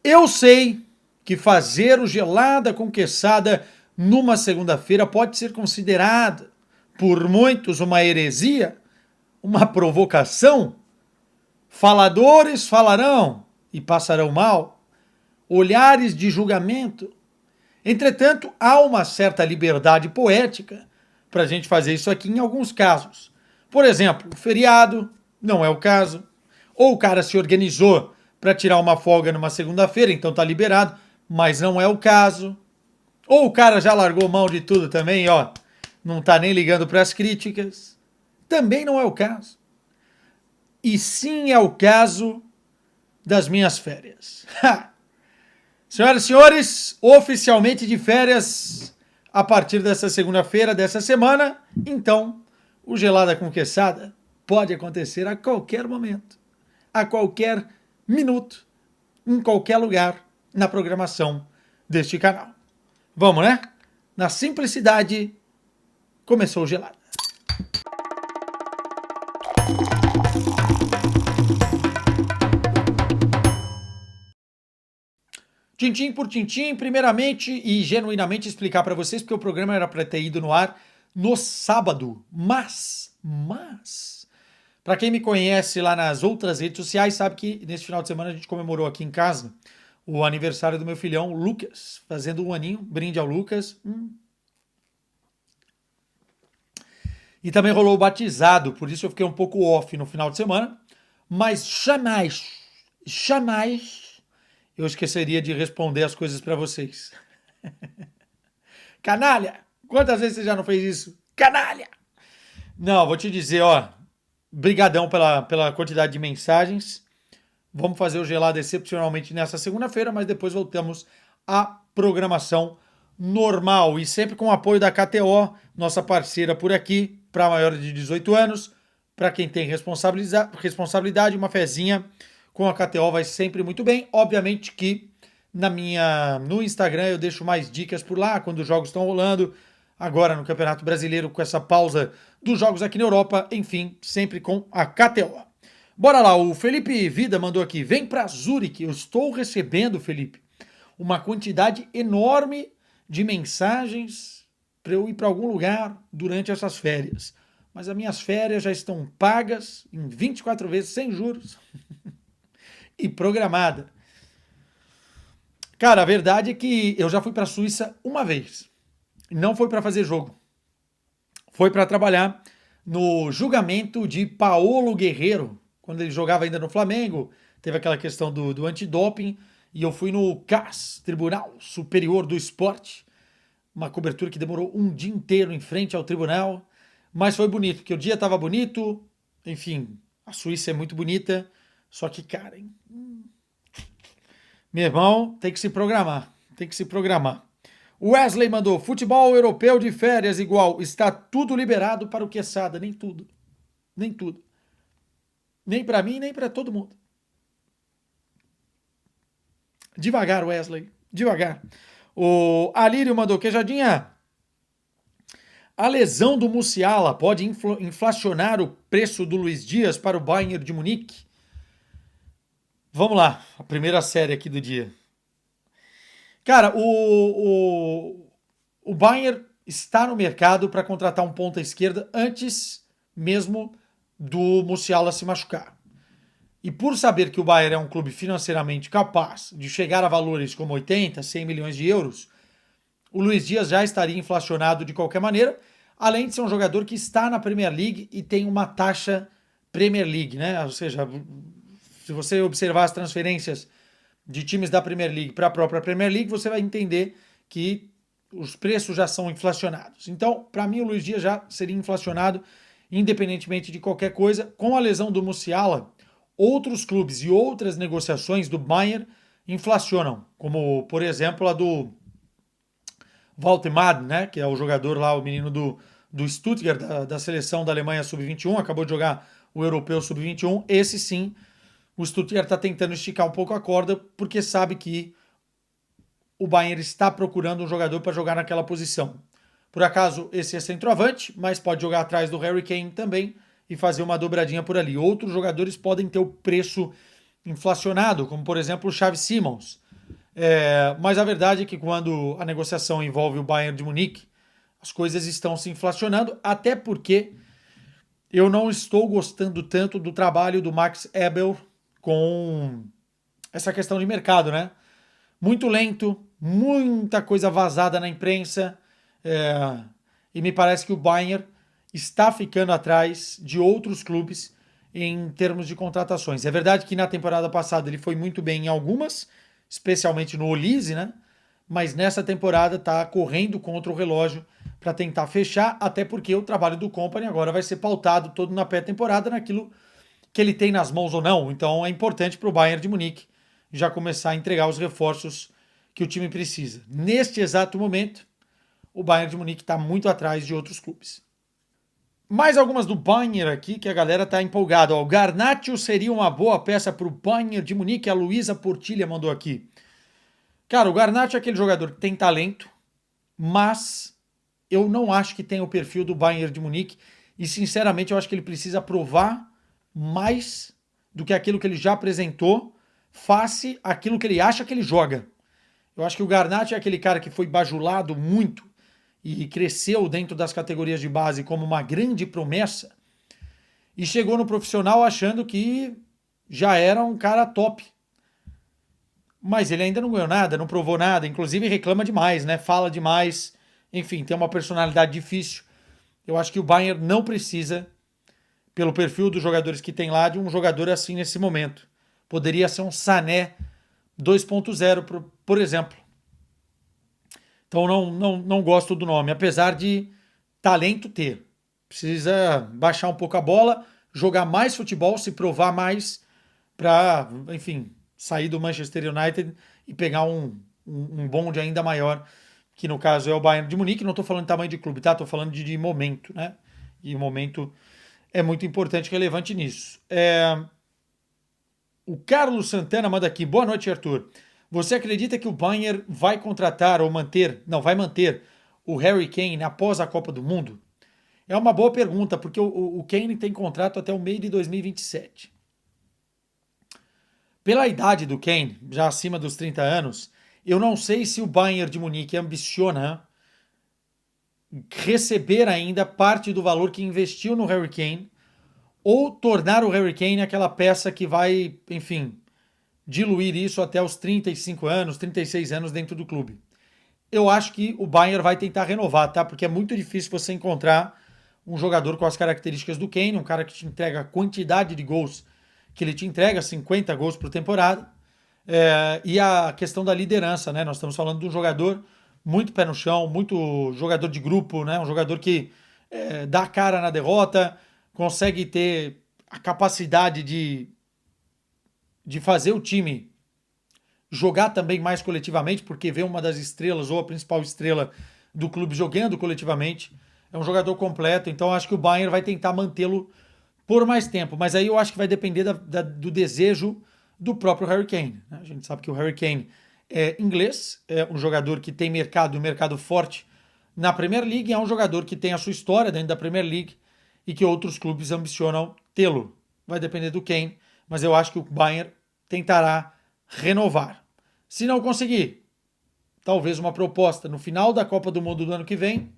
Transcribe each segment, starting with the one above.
Eu sei que fazer o gelada com quesada numa segunda-feira pode ser considerada, por muitos, uma heresia, uma provocação. Faladores falarão e passarão mal, olhares de julgamento. Entretanto, há uma certa liberdade poética para a gente fazer isso aqui em alguns casos. Por exemplo, feriado, não é o caso. Ou o cara se organizou para tirar uma folga numa segunda-feira, então tá liberado, mas não é o caso. Ou o cara já largou mão de tudo também, ó, não tá nem ligando para as críticas. Também não é o caso. E sim é o caso das minhas férias. Senhoras e senhores, oficialmente de férias a partir dessa segunda-feira dessa semana, então o Gelada com Quesada pode acontecer a qualquer momento, a qualquer minuto, em qualquer lugar na programação deste canal. Vamos, né? Na simplicidade, começou o Gelada. Tintim por tintim, primeiramente e genuinamente explicar para vocês, porque o programa era para ter ido no ar no sábado, mas, para quem me conhece lá nas outras redes sociais, sabe que nesse final de semana a gente comemorou aqui em casa o aniversário do meu filhão, Lucas, fazendo um aninho, brinde ao Lucas. E também rolou o batizado, por isso eu fiquei um pouco off no final de semana, mas jamais eu esqueceria de responder as coisas para vocês. Canalha! Quantas vezes você já não fez isso? Canalha! Não, vou te dizer, ó, brigadão pela quantidade de mensagens. Vamos fazer o gelado excepcionalmente nessa segunda-feira, mas depois voltamos à programação normal e sempre com o apoio da KTO, nossa parceira por aqui, para maiores de 18 anos, para quem tem responsabilidade, uma fezinha com a KTO vai sempre muito bem. Obviamente que no Instagram eu deixo mais dicas por lá quando os jogos estão rolando. Agora no Campeonato Brasileiro com essa pausa dos jogos aqui na Europa, enfim, sempre com a KTO. Bora lá, o Felipe Vida mandou aqui, vem para Zurique, eu estou recebendo, Felipe, uma quantidade enorme de mensagens para eu ir para algum lugar durante essas férias. Mas as minhas férias já estão pagas em 24 vezes sem juros e programada. Cara, a verdade é que eu já fui para a Suíça uma vez. Não foi para fazer jogo. Foi para trabalhar no julgamento de Paolo Guerreiro, quando ele jogava ainda no Flamengo. Teve aquela questão do antidoping. E eu fui no CAS, Tribunal Superior do Esporte. Uma cobertura que demorou um dia inteiro em frente ao tribunal. Mas foi bonito, porque o dia estava bonito. Enfim, a Suíça é muito bonita. Só que, cara, hein? Meu irmão, tem que se programar. Tem que se programar. O Wesley mandou, futebol europeu de férias igual, está tudo liberado para o Quesada, nem tudo. Nem tudo. Nem para mim, nem para todo mundo. Devagar, Wesley, devagar. O Alírio mandou, queijadinha, a lesão do Musiala pode inflacionar o preço do Luiz Dias para o Bayern de Munique? Vamos lá, a primeira série aqui do dia. Cara, o Bayern está no mercado para contratar um ponta esquerda antes mesmo do Musiala se machucar. E por saber que o Bayern é um clube financeiramente capaz de chegar a valores como 80, 100 milhões de euros, o Luiz Dias já estaria inflacionado de qualquer maneira, além de ser um jogador que está na Premier League e tem uma taxa Premier League, né? Ou seja, se você observar as transferências de times da Premier League para a própria Premier League, você vai entender que os preços já são inflacionados. Então, para mim, o Luiz Dias já seria inflacionado, independentemente de qualquer coisa. Com a lesão do Musiala, outros clubes e outras negociações do Bayern inflacionam, como, por exemplo, a do Valtemad, né, que é o jogador lá, o menino do Stuttgart, da seleção da Alemanha Sub-21, acabou de jogar o Europeu Sub-21. Esse sim, o Stuttgart está tentando esticar um pouco a corda, porque sabe que o Bayern está procurando um jogador para jogar naquela posição. Por acaso, esse é centroavante, mas pode jogar atrás do Harry Kane também e fazer uma dobradinha por ali. Outros jogadores podem ter o preço inflacionado, como por exemplo o Xavi Simons. Mas a verdade é que quando a negociação envolve o Bayern de Munique, as coisas estão se inflacionando, até porque eu não estou gostando tanto do trabalho do Max Ebel com essa questão de mercado, né? Muito lento, muita coisa vazada na imprensa, é, e me parece que o Bayern está ficando atrás de outros clubes em termos de contratações. É verdade que na temporada passada ele foi muito bem em algumas, especialmente no Olise, né? Mas nessa temporada está correndo contra o relógio para tentar fechar, até porque o trabalho do Company agora vai ser pautado todo na pré-temporada naquilo que ele tem nas mãos ou não. Então é importante para o Bayern de Munique já começar a entregar os reforços que o time precisa. Neste exato momento, o Bayern de Munique está muito atrás de outros clubes. Mais algumas do Bayern aqui que a galera tá empolgada. Ó, o Garnacho seria uma boa peça para o Bayern de Munique. A Luísa Portilha mandou aqui. Cara, o Garnacho é aquele jogador que tem talento, mas eu não acho que tem o perfil do Bayern de Munique. E sinceramente eu acho que ele precisa provar mais do que aquilo que ele já apresentou, face aquilo que ele acha que ele joga. Eu acho que o Garnacho é aquele cara que foi bajulado muito e cresceu dentro das categorias de base como uma grande promessa e chegou no profissional achando que já era um cara top. Mas ele ainda não ganhou nada, não provou nada, inclusive reclama demais, né? Fala demais, enfim, tem uma personalidade difícil. Eu acho que o Bayern não precisa, pelo perfil dos jogadores que tem lá, de um jogador assim nesse momento. Poderia ser um Sané 2.0, por exemplo. Então não gosto do nome, apesar de talento ter. Precisa baixar um pouco a bola, jogar mais futebol, se provar mais para, enfim, sair do Manchester United e pegar um bonde ainda maior, que no caso é o Bayern de Munique. Não estou falando de tamanho de clube, tá? Estou falando de momento, né? E o momento é muito importante e relevante nisso. O Carlos Santana manda aqui. Boa noite, Arthur. Você acredita que o Bayern vai contratar ou manter, não, vai manter o Harry Kane após a Copa do Mundo? É uma boa pergunta, porque o Kane tem contrato até o meio de 2027. Pela idade do Kane, já acima dos 30 anos, eu não sei se o Bayern de Munique ambiciona receber ainda parte do valor que investiu no Harry Kane ou tornar o Harry Kane aquela peça que vai, enfim, diluir isso até os 35 anos, 36 anos dentro do clube. Eu acho que o Bayern vai tentar renovar, tá? Porque é muito difícil você encontrar um jogador com as características do Kane, um cara que te entrega a quantidade de gols que ele te entrega, 50 gols por temporada. E a questão da liderança, né? Nós estamos falando de um jogador muito pé no chão, muito jogador de grupo, né? Um jogador que dá a cara na derrota, consegue ter a capacidade de fazer o time jogar também mais coletivamente, porque vê uma das estrelas ou a principal estrela do clube jogando coletivamente. É um jogador completo, então acho que o Bayern vai tentar mantê-lo por mais tempo. Mas aí eu acho que vai depender do desejo do próprio Harry Kane, né? A gente sabe que o Harry Kane é inglês, é um jogador que tem mercado, um mercado forte na Premier League, é um jogador que tem a sua história dentro da Premier League e que outros clubes ambicionam tê-lo. Vai depender do Kane, mas eu acho que o Bayern tentará renovar. Se não conseguir, talvez uma proposta no final da Copa do Mundo do ano que vem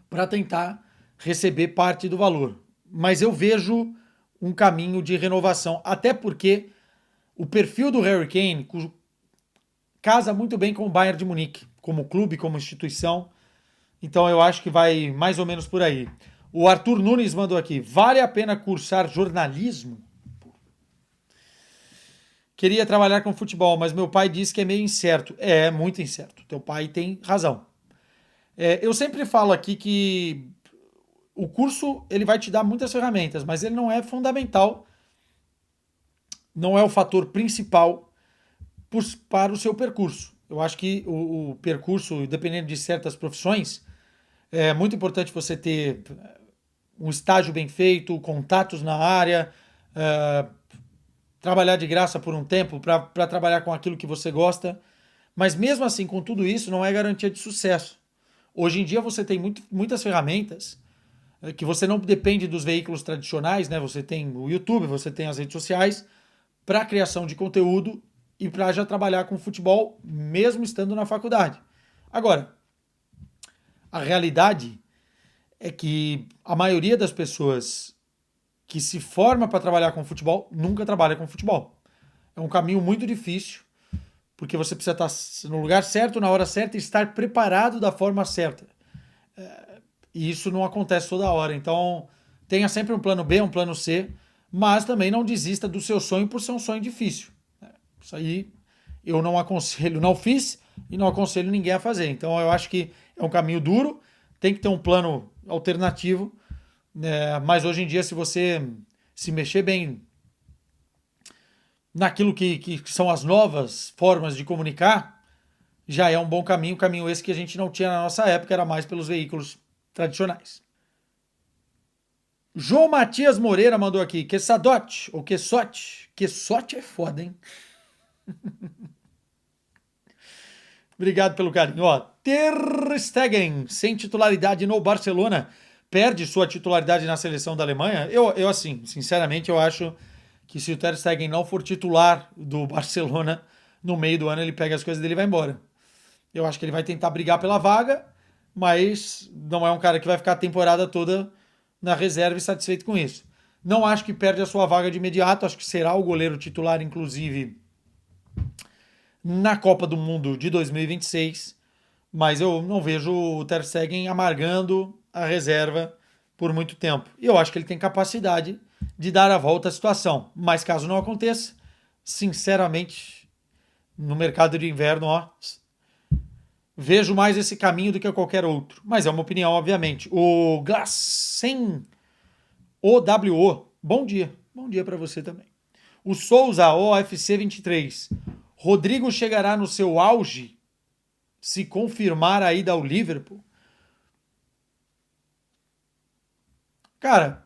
para tentar receber parte do valor. Mas eu vejo um caminho de renovação, até porque o perfil do Harry Kane casa muito bem com o Bayern de Munique, como clube, como instituição. Então eu acho que vai mais ou menos por aí. O Arthur Nunes mandou aqui: vale a pena cursar jornalismo? Queria trabalhar com futebol, mas meu pai disse que é meio incerto. É muito incerto. Teu pai tem razão. Eu sempre falo aqui que o curso ele vai te dar muitas ferramentas, mas ele não é fundamental, não é o fator principal para o seu percurso. Eu acho que o percurso, dependendo de certas profissões, é muito importante você ter um estágio bem feito, contatos na área, trabalhar de graça por um tempo para trabalhar com aquilo que você gosta. Mas mesmo assim, com tudo isso, não é garantia de sucesso. Hoje em dia você tem muitas ferramentas que você não depende dos veículos tradicionais, né? Você tem o YouTube, você tem as redes sociais para criação de conteúdo e para já trabalhar com futebol, mesmo estando na faculdade. Agora, a realidade é que a maioria das pessoas que se forma para trabalhar com futebol nunca trabalha com futebol. É um caminho muito difícil, porque você precisa estar no lugar certo, na hora certa e estar preparado da forma certa. E isso não acontece toda hora. Então, tenha sempre um plano B, um plano C, mas também não desista do seu sonho por ser um sonho difícil. Isso aí eu não aconselho, não fiz e não aconselho ninguém a fazer. Então, eu acho que é um caminho duro, tem que ter um plano alternativo, né? Mas hoje em dia, se você se mexer bem naquilo que são as novas formas de comunicar, já é um bom caminho, caminho esse que a gente não tinha na nossa época, era mais pelos veículos tradicionais. João Matias Moreira mandou aqui, Quesadote, ou Quessote. Quessote é foda, hein? Obrigado pelo carinho. Ó, Ter Stegen, sem titularidade no Barcelona, perde sua titularidade na seleção da Alemanha? Eu assim, sinceramente, eu acho que se o Ter Stegen não for titular do Barcelona, no meio do ano ele pega as coisas dele e vai embora. Eu acho que ele vai tentar brigar pela vaga, mas não é um cara que vai ficar a temporada toda na reserva e satisfeito com isso. Não acho que perde a sua vaga de imediato, acho que será o goleiro titular, inclusive, na Copa do Mundo de 2026, mas eu não vejo o Ter Stegen amargando a reserva por muito tempo. E eu acho que ele tem capacidade de dar a volta à situação, mas caso não aconteça, sinceramente, no mercado de inverno, ó, vejo mais esse caminho do que qualquer outro. Mas é uma opinião, obviamente. O Glassen OWO, bom dia. Bom dia para você também. O Souza OFC 23. Rodrigo chegará no seu auge se confirmar a ida ao Liverpool? Cara,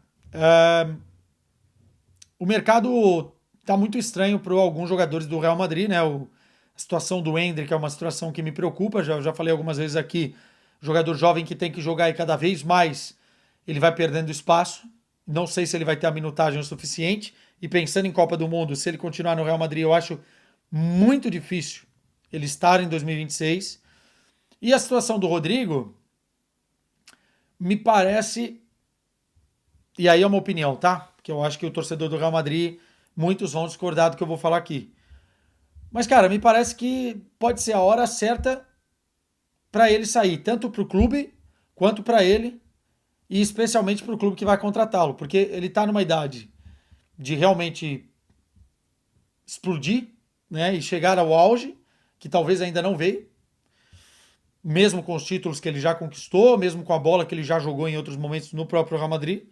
o mercado tá muito estranho para alguns jogadores do Real Madrid, né? A situação do Endrick é uma situação que me preocupa, já falei algumas vezes aqui, jogador jovem que tem que jogar e cada vez mais ele vai perdendo espaço. Não sei se ele vai ter a minutagem o suficiente. E pensando em Copa do Mundo, se ele continuar no Real Madrid, eu acho muito difícil ele estar em 2026. E a situação do Rodrigo me parece, e aí é uma opinião, tá? Que eu acho que o torcedor do Real Madrid, muitos vão discordar do que eu vou falar aqui. Mas, cara, me parece que pode ser a hora certa para ele sair, tanto para o clube quanto para ele, e especialmente para o clube que vai contratá-lo, porque ele está numa idade de realmente explodir, né, e chegar ao auge, que talvez ainda não veio, mesmo com os títulos que ele já conquistou, mesmo com a bola que ele já jogou em outros momentos no próprio Real Madrid.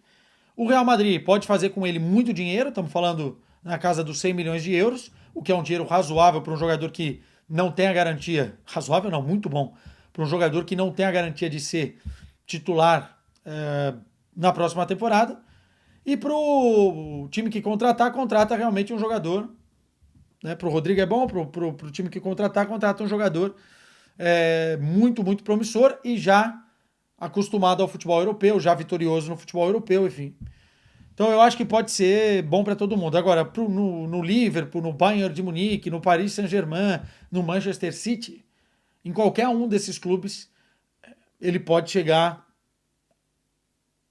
O Real Madrid pode fazer com ele muito dinheiro, estamos falando na casa dos 100 milhões de euros, o que é um dinheiro razoável para um jogador que não tem a garantia, razoável não, muito bom, para um jogador que não tem a garantia de ser titular na próxima temporada. E para o time que contratar, contrata realmente um jogador. Né? Para o Rodrigo é bom, para o time que contratar, contrata um jogador muito, muito promissor e já acostumado ao futebol europeu, já vitorioso no futebol europeu, enfim. Então eu acho que pode ser bom para todo mundo. Agora, no Liverpool, no Bayern de Munique, no Paris Saint-Germain, no Manchester City, em qualquer um desses clubes, ele pode chegar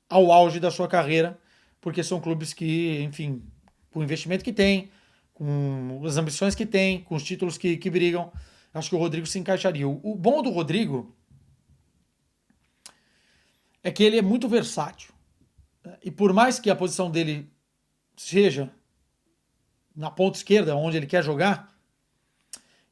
ao auge da sua carreira, porque são clubes que, enfim, com o investimento que tem, com as ambições que tem, com os títulos que brigam, acho que o Rodrigo se encaixaria. O bom do Rodrigo é que ele é muito versátil. E por mais que a posição dele seja na ponta esquerda, onde ele quer jogar,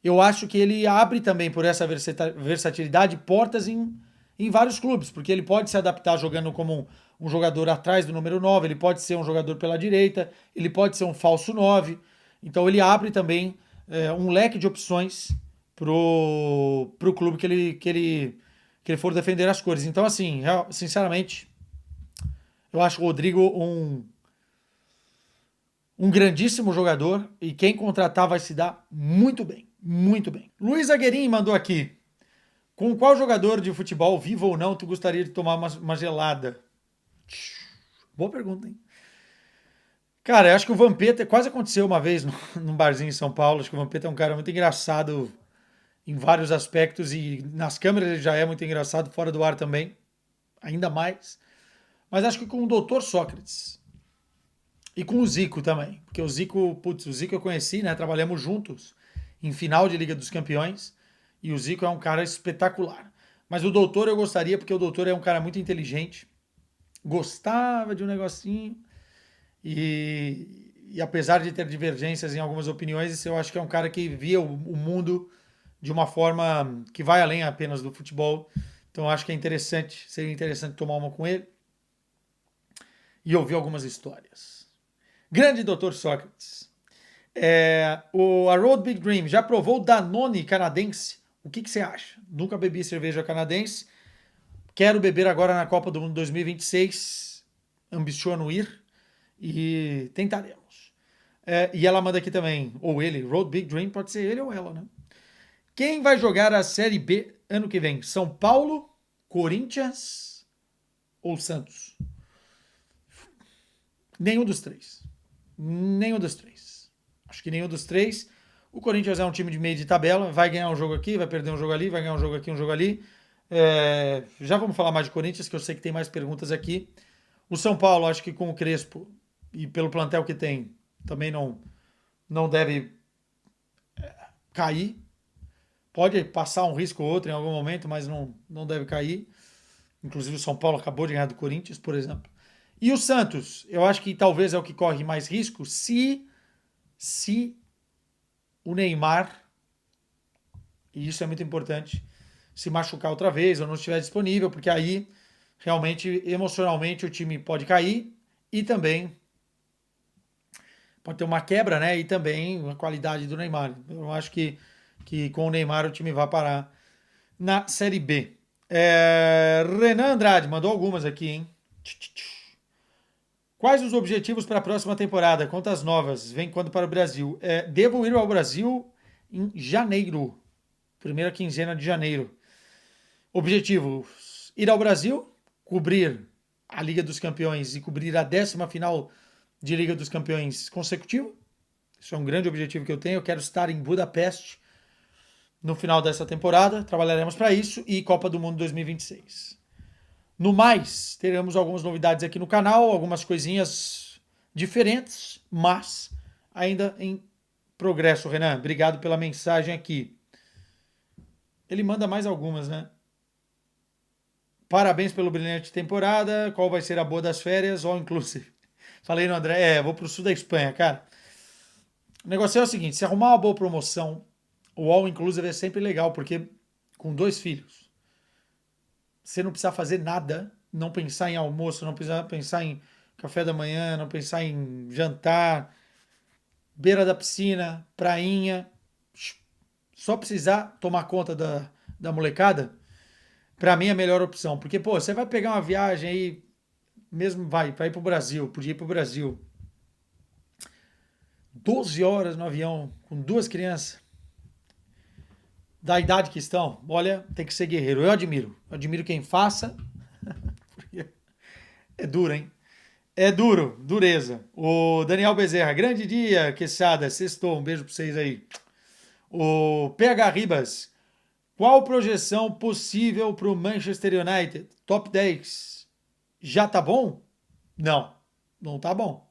eu acho que ele abre também, por essa versatilidade, portas em vários clubes, porque ele pode se adaptar jogando como um jogador atrás do número 9, ele pode ser um jogador pela direita, ele pode ser um falso 9. Então ele abre também um leque de opções pro clube que ele for defender as cores. Então, assim, sinceramente, eu acho o Rodrigo um grandíssimo jogador e quem contratar vai se dar muito bem, muito bem. Luiz Aguerim mandou aqui. Com qual jogador de futebol, vivo ou não, tu gostaria de tomar uma gelada? Boa pergunta, hein? Cara, eu acho que o Vampeta quase aconteceu uma vez num barzinho em São Paulo. Acho que o Vampeta é um cara muito engraçado em vários aspectos e nas câmeras ele já é muito engraçado, fora do ar também, ainda mais. Mas acho que com o Doutor Sócrates e com o Zico também, porque o Zico, putz, o Zico eu conheci, né? Trabalhamos juntos em final de Liga dos Campeões e o Zico é um cara espetacular. Mas o Doutor eu gostaria porque o Doutor é um cara muito inteligente, gostava de um negocinho e apesar de ter divergências em algumas opiniões, eu acho que é um cara que via o mundo de uma forma que vai além apenas do futebol. Então eu acho que é interessante, seria interessante tomar uma com ele e ouvir algumas histórias. Grande Dr. Sócrates. A Road Big Dream já provou Danone canadense? O que você acha? Nunca bebi cerveja canadense. Quero beber agora na Copa do Mundo 2026. Ambiciono ir e tentaremos. E ela manda aqui também, ou ele, Road Big Dream, pode ser ele ou ela, né? Quem vai jogar a Série B ano que vem? São Paulo, Corinthians ou Santos? Nenhum dos três. Nenhum dos três. Acho que nenhum dos três. O Corinthians é um time de meio de tabela, vai ganhar um jogo aqui, vai perder um jogo ali, vai ganhar um jogo aqui, um jogo ali. Já vamos falar mais de Corinthians, que eu sei que tem mais perguntas aqui. O São Paulo, acho que com o Crespo e pelo plantel que tem, também não deve cair. Pode passar um risco ou outro em algum momento, mas não deve cair. Inclusive o São Paulo acabou de ganhar do Corinthians, por exemplo. E o Santos, eu acho que talvez é o que corre mais risco se o Neymar, e isso é muito importante, se machucar outra vez ou não estiver disponível, porque aí realmente emocionalmente o time pode cair e também pode ter uma quebra, né? E também a qualidade do Neymar. Eu acho que com o Neymar o time vai parar na Série B. Renan Andrade mandou algumas aqui, hein? Quais os objetivos para a próxima temporada? Quantas novas? Vem quando para o Brasil? Devo ir ao Brasil em janeiro. Primeira quinzena de janeiro. Objetivos: ir ao Brasil, cobrir a Liga dos Campeões e cobrir a 10ª final de Liga dos Campeões consecutiva. Isso é um grande objetivo que eu tenho. Eu quero estar em Budapeste no final dessa temporada. Trabalharemos para isso. E Copa do Mundo 2026. No mais, teremos algumas novidades aqui no canal, algumas coisinhas diferentes, mas ainda em progresso, Renan. Obrigado pela mensagem aqui. Ele manda mais algumas, né? Parabéns pelo brilhante temporada. Qual vai ser a boa das férias? All inclusive. Falei no André, vou pro sul da Espanha, cara. O negócio é o seguinte, se arrumar uma boa promoção, o All Inclusive é sempre legal, porque com 2 filhos, você não precisa fazer nada, não pensar em almoço, não precisa pensar em café da manhã, não pensar em jantar, beira da piscina, prainha, só precisar tomar conta da molecada, pra mim é a melhor opção. Porque, pô, você vai pegar uma viagem aí, mesmo vai ir pro Brasil, podia ir pro Brasil, 12 horas no avião, com 2 crianças, da idade que estão, olha, tem que ser guerreiro. Eu admiro quem faça. É duro, hein? É duro, dureza. O Daniel Bezerra, grande dia, Quesada, sextou, um beijo pra vocês aí. O PH Ribas, qual projeção possível para o Manchester United? Top 10. Já tá bom? Não, não tá bom.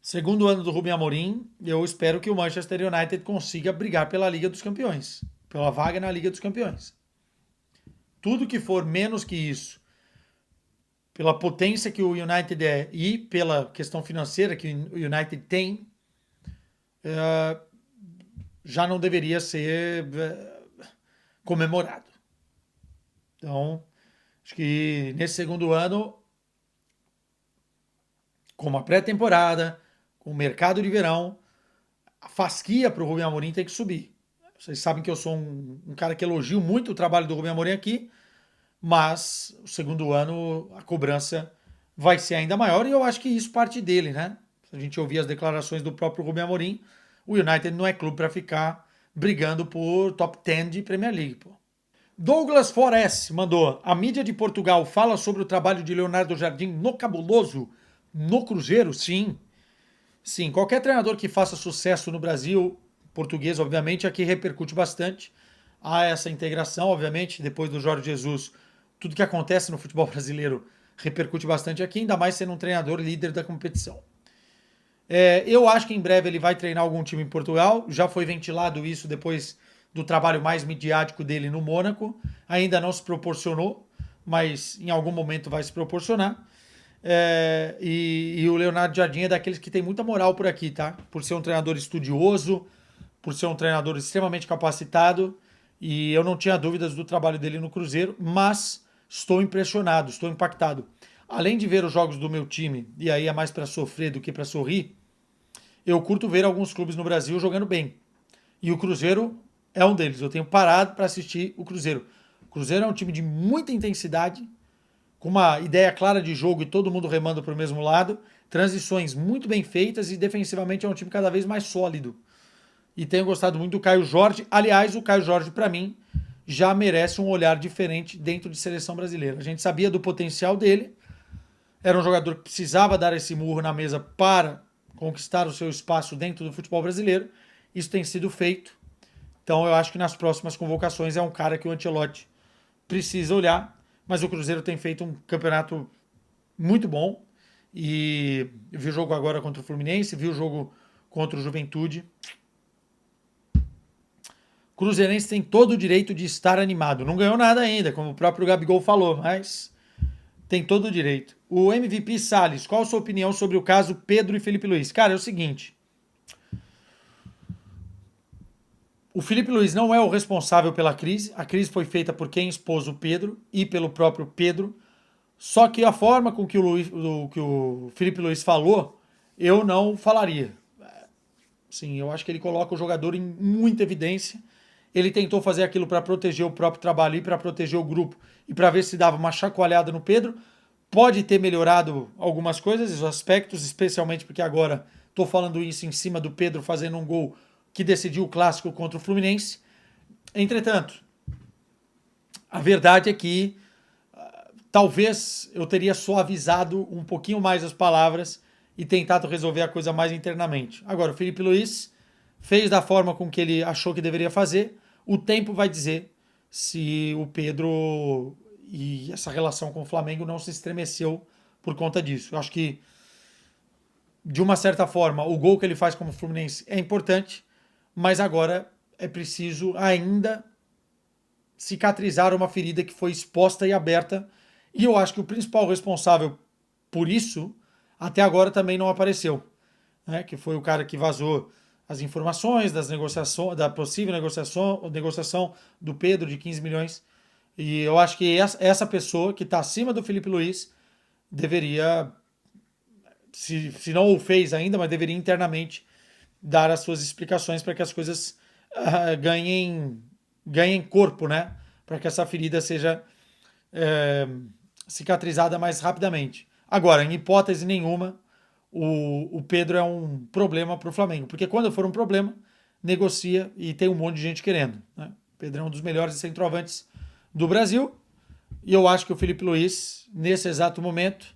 Segundo ano do Rubem Amorim, eu espero que o Manchester United consiga brigar pela Liga dos Campeões, pela vaga na Liga dos Campeões. Tudo que for menos que isso, pela potência que o United é e pela questão financeira que o United tem, já não deveria ser comemorado. Então, acho que nesse segundo ano, com uma pré-temporada, com o mercado de verão, a fasquia para o Rubem Amorim tem que subir. Vocês sabem que eu sou um cara que elogio muito o trabalho do Rubem Amorim aqui, mas o segundo ano a cobrança vai ser ainda maior e eu acho que isso parte dele, né? Se a gente ouvir as declarações do próprio Rubem Amorim, o United não é clube para ficar brigando por top 10 de Premier League, pô. Douglas Forest mandou: a mídia de Portugal fala sobre o trabalho de Leonardo Jardim no Cabuloso, no Cruzeiro? Sim. Sim, qualquer treinador que faça sucesso no Brasil, português, obviamente, aqui repercute bastante. Há essa integração, obviamente, depois do Jorge Jesus, tudo que acontece no futebol brasileiro repercute bastante aqui, ainda mais sendo um treinador líder da competição. Eu acho que em breve ele vai treinar algum time em Portugal. Já foi ventilado isso depois do trabalho mais midiático dele no Mônaco. Ainda não se proporcionou, mas em algum momento vai se proporcionar. E o Leonardo Jardim é daqueles que tem muita moral por aqui, tá? Por ser um treinador estudioso, por ser um treinador extremamente capacitado. E eu não tinha dúvidas do trabalho dele no Cruzeiro, mas estou impressionado, estou impactado. Além de ver os jogos do meu time, e aí é mais para sofrer do que para sorrir, eu curto ver alguns clubes no Brasil jogando bem. E o Cruzeiro é um deles. Eu tenho parado para assistir o Cruzeiro. O Cruzeiro é um time de muita intensidade, com uma ideia clara de jogo e todo mundo remando para o mesmo lado, transições muito bem feitas e defensivamente é um time cada vez mais sólido. E tenho gostado muito do Caio Jorge. Aliás, o Caio Jorge, para mim, já merece um olhar diferente dentro de seleção brasileira. A gente sabia do potencial dele, era um jogador que precisava dar esse murro na mesa para conquistar o seu espaço dentro do futebol brasileiro. Isso tem sido feito. Então eu acho que nas próximas convocações é um cara que o Ancelotti precisa olhar. Mas o Cruzeiro tem feito um campeonato muito bom. E viu o jogo agora contra o Fluminense, viu o jogo contra o Juventude. O Cruzeirense tem todo o direito de estar animado. Não ganhou nada ainda, como o próprio Gabigol falou, mas tem todo o direito. O MVP Salles, qual a sua opinião sobre o caso Pedro e Felipe Luiz? Cara, é o seguinte. O Felipe Luiz não é o responsável pela crise. A crise foi feita por quem expôs o Pedro e pelo próprio Pedro. Só que a forma com que o Felipe Luiz falou, eu não falaria. Sim, eu acho que ele coloca o jogador em muita evidência. Ele tentou fazer aquilo para proteger o próprio trabalho e para proteger o grupo e para ver se dava uma chacoalhada no Pedro. Pode ter melhorado algumas coisas, os aspectos, especialmente porque agora estou falando isso em cima do Pedro fazendo um gol que decidiu o clássico contra o Fluminense. Entretanto, a verdade é que talvez eu teria suavizado um pouquinho mais as palavras e tentado resolver a coisa mais internamente. Agora, o Felipe Luiz fez da forma com que ele achou que deveria fazer. O tempo vai dizer se o Pedro e essa relação com o Flamengo não se estremeceu por conta disso. Eu acho que, de uma certa forma, o gol que ele faz como Fluminense é importante, mas agora é preciso ainda cicatrizar uma ferida que foi exposta e aberta. E eu acho que o principal responsável por isso, até agora também não apareceu, né? Que foi o cara que vazou as informações das negociações, da possível negociação do Pedro de 15 milhões. E eu acho que essa pessoa que está acima do Felipe Luiz deveria, se não o fez ainda, mas deveria internamente dar as suas explicações para que as coisas ganhem corpo, né? Para que essa ferida seja cicatrizada mais rapidamente. Agora, em hipótese nenhuma, o Pedro é um problema para o Flamengo, porque quando for um problema, negocia e tem um monte de gente querendo. Né? O Pedro é um dos melhores centroavantes do Brasil e eu acho que o Felipe Luiz, nesse exato momento,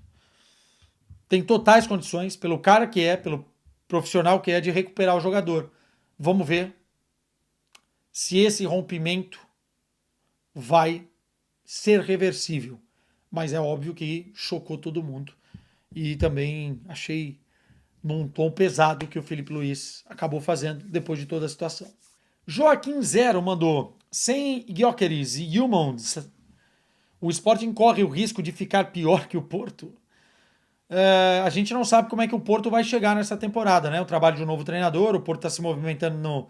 tem totais condições, pelo cara que é, pelo profissional que é, de recuperar o jogador. Vamos ver se esse rompimento vai ser reversível. Mas é óbvio que chocou todo mundo. E também achei num tom pesado que o Felipe Luiz acabou fazendo depois de toda a situação. Joaquim Zero mandou: sem Gyökeres e Humans, o Sporting corre o risco de ficar pior que o Porto? A gente não sabe como é que o Porto vai chegar nessa temporada, né? O trabalho de um novo treinador, o Porto está se movimentando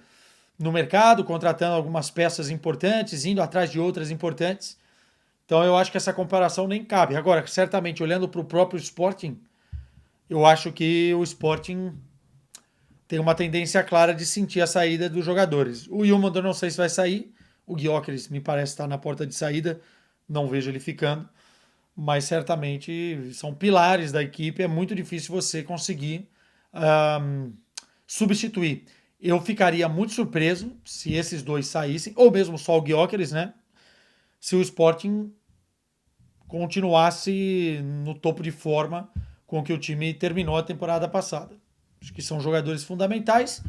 no mercado, contratando algumas peças importantes, indo atrás de outras importantes. Então eu acho que essa comparação nem cabe. Agora, certamente, olhando para o próprio Sporting, eu acho que o Sporting tem uma tendência clara de sentir a saída dos jogadores. O Yilmaz eu não sei se vai sair, o Gyökeres me parece estar na porta de saída, não vejo ele ficando, mas certamente são pilares da equipe, é muito difícil você conseguir substituir. Eu ficaria muito surpreso se esses dois saíssem, ou mesmo só o Gyökeres, né? se o Sporting continuasse no topo de forma com que o time terminou a temporada passada. Acho que são jogadores fundamentais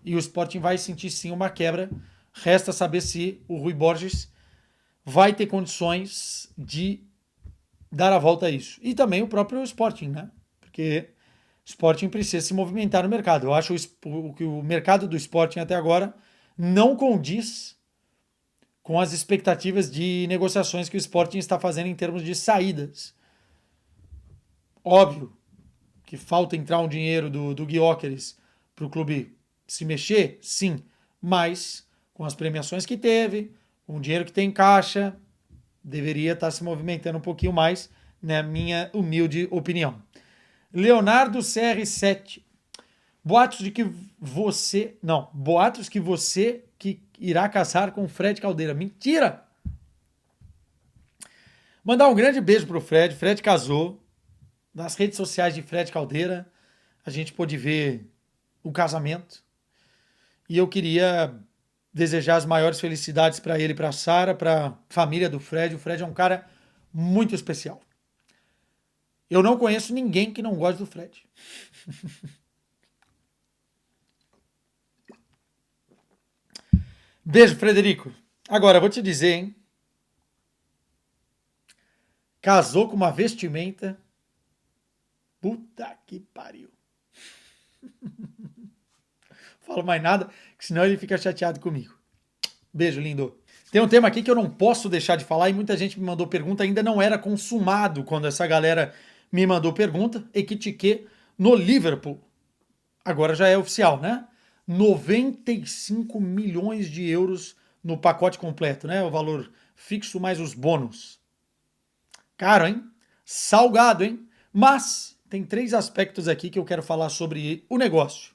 e o Sporting vai sentir sim uma quebra. Resta saber se o Rui Borges vai ter condições de dar a volta a isso. E também o próprio Sporting, né? Porque o Sporting precisa se movimentar no mercado. Eu acho que o mercado do Sporting até agora não condiz com as expectativas de negociações que o Sporting está fazendo em termos de saídas. Óbvio que falta entrar um dinheiro do Gyökeres para o clube se mexer, sim, mas com as premiações que teve, com o dinheiro que tem em caixa, deveria estar se movimentando um pouquinho mais, na minha humilde opinião. Leonardo CR7. Boatos de que você. Não, boatos que você que irá casar com o Fred Caldeira. Mentira! Mandar um grande beijo pro Fred. Fred casou. Nas redes sociais de Fred Caldeira, a gente pôde ver o casamento. E eu queria desejar as maiores felicidades para ele, para a Sara, para a família do Fred. O Fred é um cara muito especial. Eu não conheço ninguém que não goste do Fred. Beijo, Frederico. Agora, vou te dizer, hein? Casou com uma vestimenta. Puta que pariu. Falo mais nada, que senão ele fica chateado comigo. Beijo, lindo. Tem um tema aqui que eu não posso deixar de falar e muita gente me mandou pergunta, ainda não era consumado quando essa galera me mandou pergunta. Ekitike no Liverpool. Agora já é oficial, né? 95 milhões de euros no pacote completo, né? O valor fixo mais os bônus. Caro, hein? Salgado, hein? Mas tem 3 aspectos aqui que eu quero falar sobre o negócio.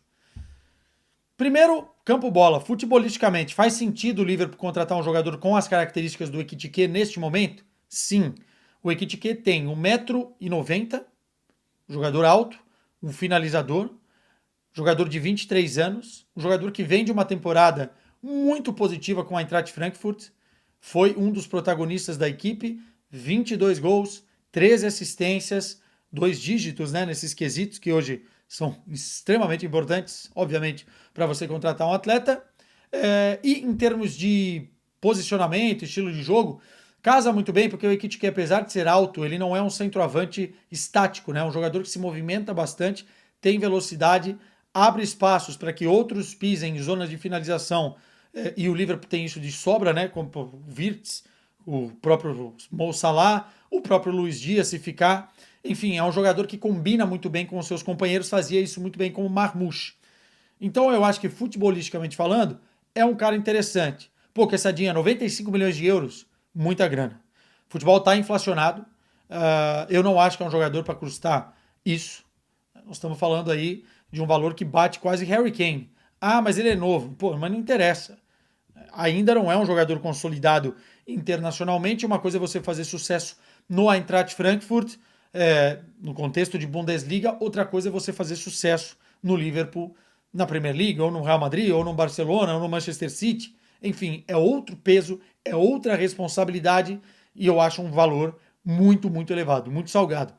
Primeiro, campo bola. Futebolisticamente, faz sentido o Liverpool contratar um jogador com as características do Ekitike neste momento? Sim. O Ekitike tem 1,90 m, jogador alto, um finalizador, jogador de 23 anos, um jogador que vem de uma temporada muito positiva com a Eintracht Frankfurt, foi um dos protagonistas da equipe, 22 gols, 13 assistências, 2 dígitos, né, nesses quesitos que hoje são extremamente importantes, obviamente, para você contratar um atleta. E em termos de posicionamento, estilo de jogo, casa muito bem, porque o Ekitike, apesar de ser alto, ele não é um centroavante estático, né? Um jogador que se movimenta bastante, tem velocidade, abre espaços para que outros pisem em zonas de finalização, e o Liverpool tem isso de sobra, né? Como o Wirtz, o próprio Mo Salah, o próprio Luiz Dias, se ficar. Enfim, é um jogador que combina muito bem com os seus companheiros, fazia isso muito bem com o Marmoush. Então eu acho que, futebolisticamente falando, é um cara interessante. Pô, Quessadinha, 95 milhões de euros, muita grana. O futebol está inflacionado. Eu não acho que é um jogador para custar isso. Nós estamos falando aí de um valor que bate quase Harry Kane. Ah, mas ele é novo. Pô, mas não interessa. Ainda não é um jogador consolidado internacionalmente. Uma coisa é você fazer sucesso no Eintracht Frankfurt, no contexto de Bundesliga. Outra coisa é você fazer sucesso no Liverpool, na Premier League, ou no Real Madrid, ou no Barcelona, ou no Manchester City. Enfim, é outro peso, é outra responsabilidade e eu acho um valor muito, muito elevado, muito salgado.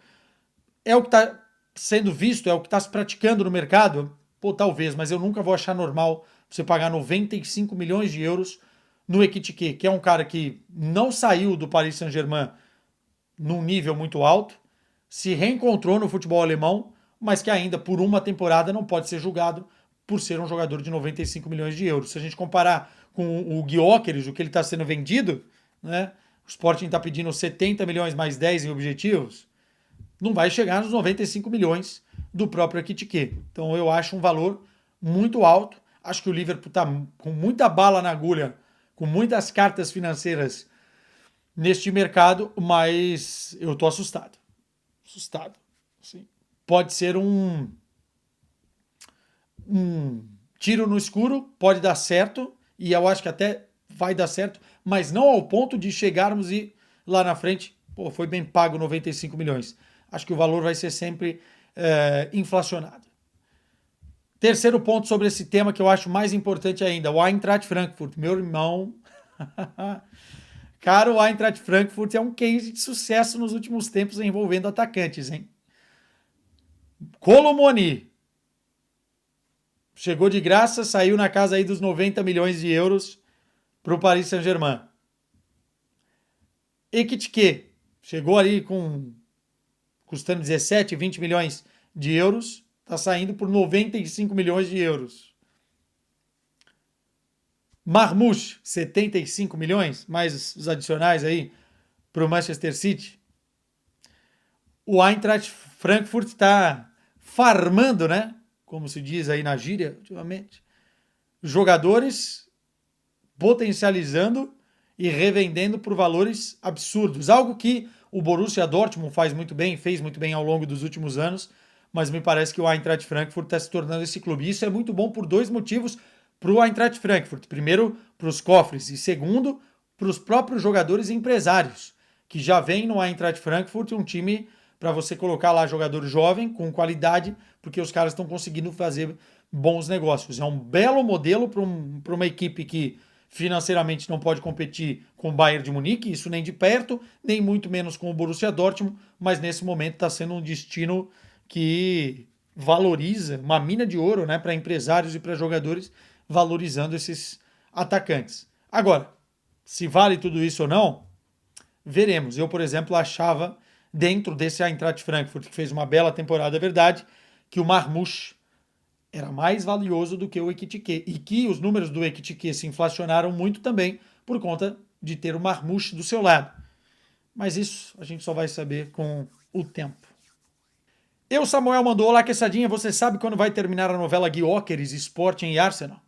É o que está sendo visto, é o que está se praticando no mercado? Pô, talvez, mas eu nunca vou achar normal você pagar 95 milhões de euros no Ekitike, que é um cara que não saiu do Paris Saint-Germain num nível muito alto, se reencontrou no futebol alemão, mas que ainda por uma temporada não pode ser julgado por ser um jogador de 95 milhões de euros. Se a gente comparar com o Gyökeres, o que ele está sendo vendido, né? O Sporting está pedindo 70 milhões mais 10 em objetivos, não vai chegar nos 95 milhões do próprio Ekitike. Então eu acho um valor muito alto. Acho que o Liverpool está com muita bala na agulha, com muitas cartas financeiras neste mercado, mas eu tô assustado. Assustado. Sim. Pode ser um tiro no escuro, pode dar certo, e eu acho que até vai dar certo, mas não ao ponto de chegarmos e lá na frente, pô, foi bem pago 95 milhões. Acho que o valor vai ser sempre inflacionado. Terceiro ponto sobre esse tema que eu acho mais importante ainda, o Eintracht Frankfurt. Meu irmão, Cara, o Eintracht Frankfurt é um case de sucesso nos últimos tempos envolvendo atacantes, hein? Colomoni chegou de graça, saiu na casa aí dos 90 milhões de euros para o Paris Saint-Germain. Ekitike chegou ali custando 17, 20 milhões de euros, está saindo por 95 milhões de euros. Marmouche, 75 milhões, mais os adicionais aí para o Manchester City. O Eintracht Frankfurt está farmando, né? Como se diz aí na gíria ultimamente. Jogadores potencializando e revendendo por valores absurdos. Algo que o Borussia Dortmund fez muito bem ao longo dos últimos anos, mas me parece que o Eintracht Frankfurt está se tornando esse clube. Isso é muito bom por dois motivos para o Eintracht Frankfurt. Primeiro, para os cofres, e segundo, para os próprios jogadores e empresários, que já vem no Eintracht Frankfurt um time para você colocar lá jogador jovem, com qualidade, porque os caras estão conseguindo fazer bons negócios. É um belo modelo para uma equipe que financeiramente não pode competir com o Bayern de Munique, isso nem de perto, nem muito menos com o Borussia Dortmund, mas nesse momento está sendo um destino que valoriza, uma mina de ouro, né, para empresários e para jogadores, valorizando esses atacantes. Agora, se vale tudo isso ou não, veremos. Eu, por exemplo, achava, dentro desse Eintracht Frankfurt, que fez uma bela temporada, é verdade, que o Marmouche era mais valioso do que o Ekitike. E que os números do Ekitike se inflacionaram muito também por conta de ter o Marmouche do seu lado. Mas isso a gente só vai saber com o tempo. Samuel mandou: olá, Quesadinha, você sabe quando vai terminar a novela Gyökeres, Sporting e Arsenal?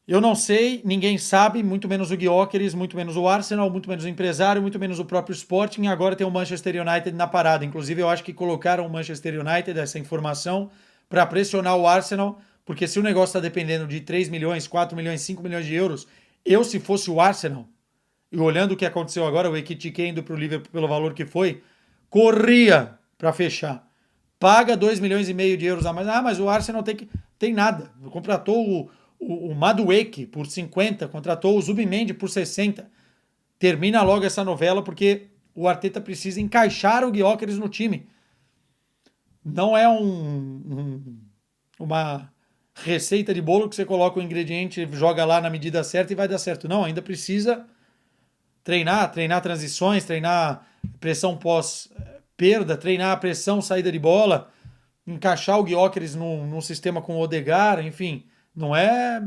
Eu não sei, ninguém sabe, muito menos o Gyökeres, muito menos o Arsenal, muito menos o empresário, muito menos o próprio Sporting, e agora tem o Manchester United na parada. Inclusive, eu acho que colocaram o Manchester United, essa informação, para pressionar o Arsenal, porque se o negócio está dependendo de 3 milhões, 4 milhões, 5 milhões de euros, eu, se fosse o Arsenal, e olhando o que aconteceu agora, o Ekitike indo para o Liverpool pelo valor que foi, corria para fechar. Paga 2 milhões e meio de euros a mais. Ah, mas o Arsenal tem nada. Contratou o Madueke por 50, contratou o Zubimendi por 60. Termina logo essa novela, porque o Arteta precisa encaixar o Gyökeres no time. Não é uma receita de bolo que você coloca o ingrediente, joga lá na medida certa e vai dar certo. Não, ainda precisa treinar transições, treinar pressão pós-perda, treinar a pressão saída de bola, encaixar o Gyökeres num sistema com o Odegaard, enfim. Não é